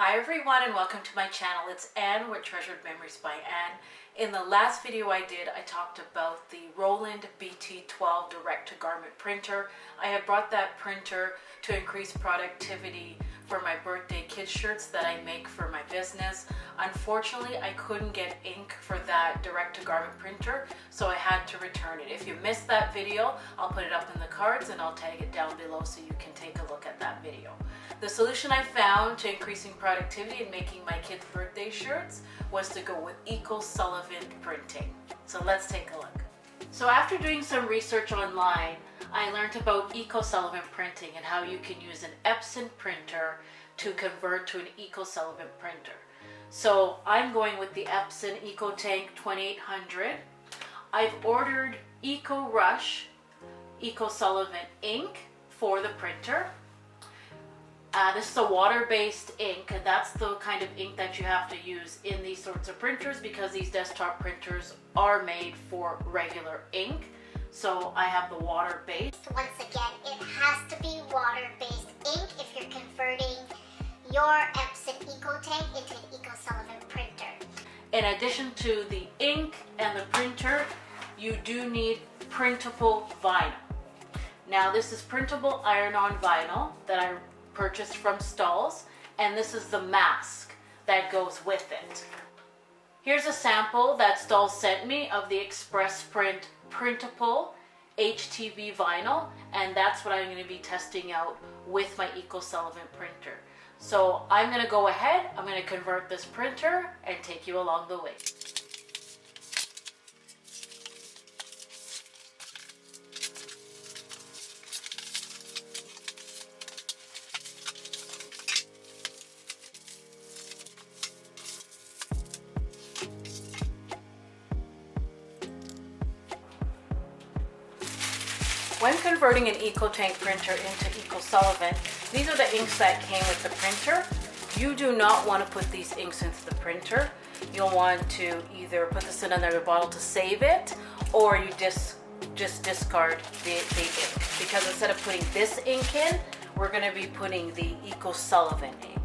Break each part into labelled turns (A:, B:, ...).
A: Hi everyone and welcome to my channel. It's Anne with Treasured Memories by Anne. In the last video I did, I talked about the Roland BT12 direct-to-garment printer. I had brought that printer to increase productivity for my birthday kids shirts that I make for my business. Unfortunately, I couldn't get ink for that direct-to-garment printer, so I had to return it. If you missed that video, I'll put it up in the cards and I'll tag it down below so you can take a look at that video. The solution I found to increasing productivity and making my kids' birthday shirts was to go with Ecosolvent printing. So let's take a look. So after doing some research online, I learned about Ecosolvent printing and how you can use an Epson printer to convert to an Ecosolvent printer. So I'm going with the Epson Ecotank 2800. I've ordered EcoRush Ecosolvent ink for the printer. This is a water-based ink, and that's the kind of ink that you have to use in these sorts of printers because these desktop printers are made for regular ink. So I have the water-based.
B: Once again, it has to be water-based ink if you're converting your Epson Ecotank into an Ecosolvent printer.
A: In addition to the ink and the printer, you do need printable vinyl. Now this is printable iron-on vinyl that I purchased from Stalls, and this is the mask that goes with it. Here's a sample that Stalls sent me of the Express Print printable HTV vinyl, and that's what I'm going to be testing out with my Ecosolvent printer. So I'm going to go ahead, I'm going to convert this printer and take you along the way. When converting an Ecotank printer into Ecosolvent, these are the inks that came with the printer. You do not want to put these inks into the printer. You'll want to either put this in another bottle to save it, or you just discard the ink. Because instead of putting this ink in, we're going to be putting the Ecosolvent ink.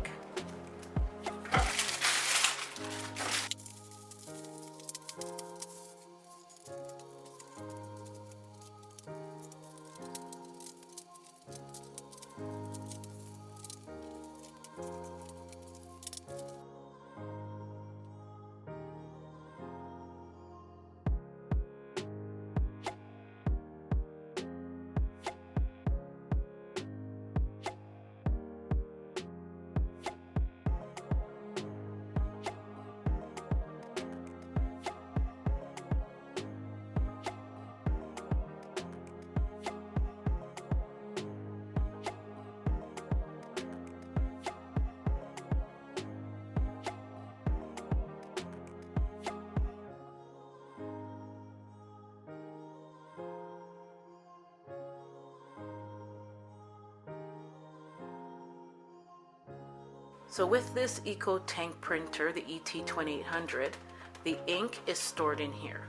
A: So with this Ecotank printer, the ET-2800, the ink is stored in here.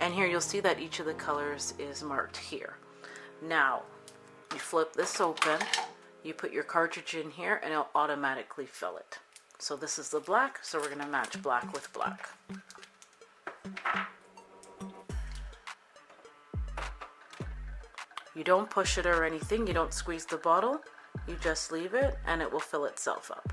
A: And here you'll see that each of the colors is marked here. Now, you flip this open, you put your cartridge in here, and it'll automatically fill it. So this is the black, so we're going to match black with black. You don't push it or anything, you don't squeeze the bottle, you just leave it and it will fill itself up.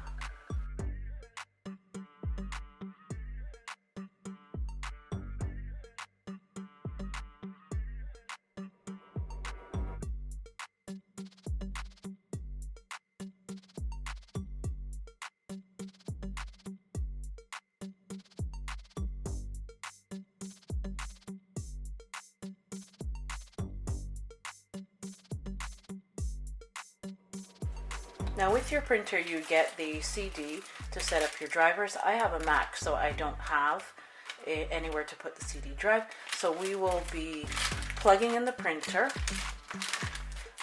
A: Now with your printer you get the CD to set up your drivers. I have a Mac, so I don't have anywhere to put the CD drive. So we will be plugging in the printer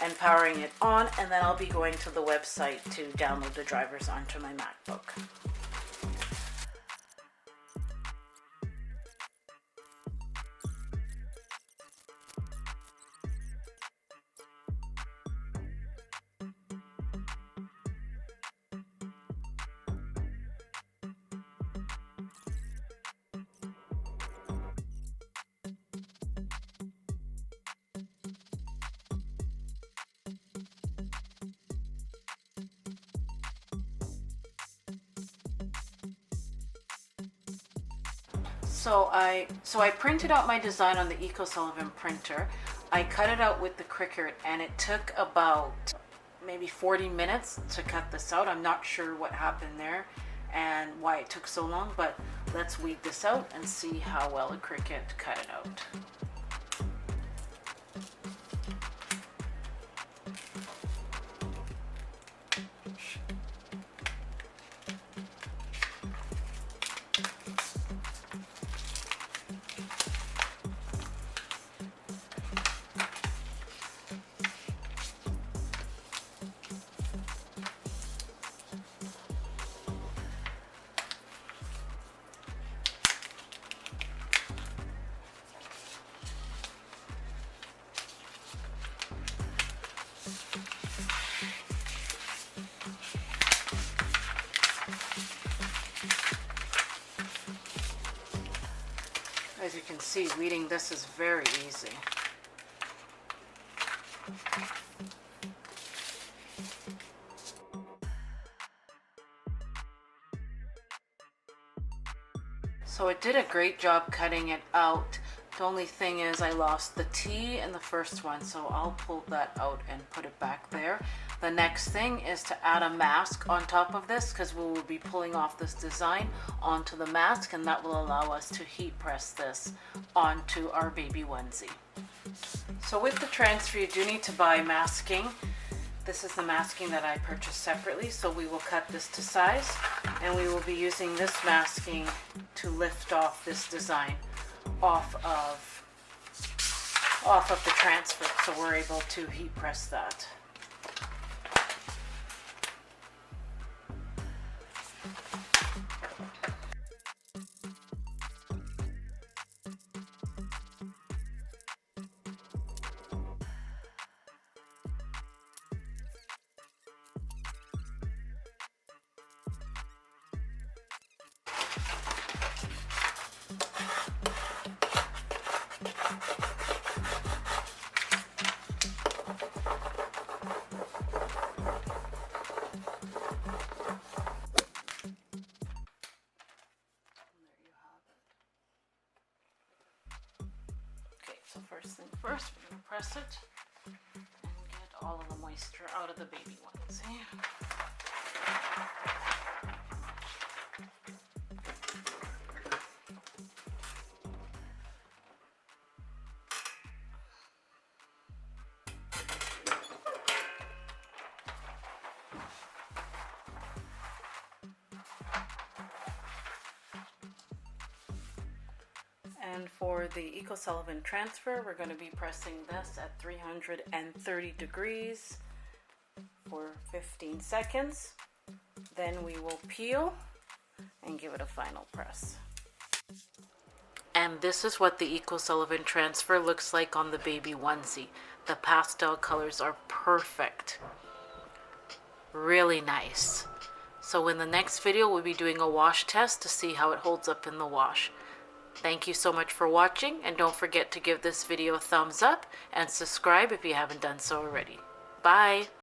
A: and powering it on, and then I'll be going to the website to download the drivers onto my MacBook. So I printed out my design on the Ecosolvent printer. I cut it out with the Cricut, and it took about maybe 40 minutes to cut this out. I'm not sure what happened there and why it took so long, but let's weed this out and see how well a Cricut cut it out. As you can see, weeding this is very easy. So it did a great job cutting it out. The only thing is I lost the T in the first one, so I'll pull that out and put it back there. The next thing is to add a mask on top of this, because we will be pulling off this design onto the mask, and that will allow us to heat press this onto our baby onesie. So with the transfer, you do need to buy masking. This is the masking that I purchased separately, so we will cut this to size, and we will be using this masking to lift off this design off of the transfer, so we're able to heat press that. So first thing first, we're going to press it and get all of the moisture out of the baby onesie. And for the Ecosolvent transfer, we're going to be pressing this at 330 degrees for 15 seconds. Then we will peel and give it a final press. And this is what the Ecosolvent transfer looks like on the baby onesie. The pastel colors are perfect. Really nice. So in the next video, we'll be doing a wash test to see how it holds up in the wash. Thank you so much for watching, and don't forget to give this video a thumbs up and subscribe if you haven't done so already. Bye!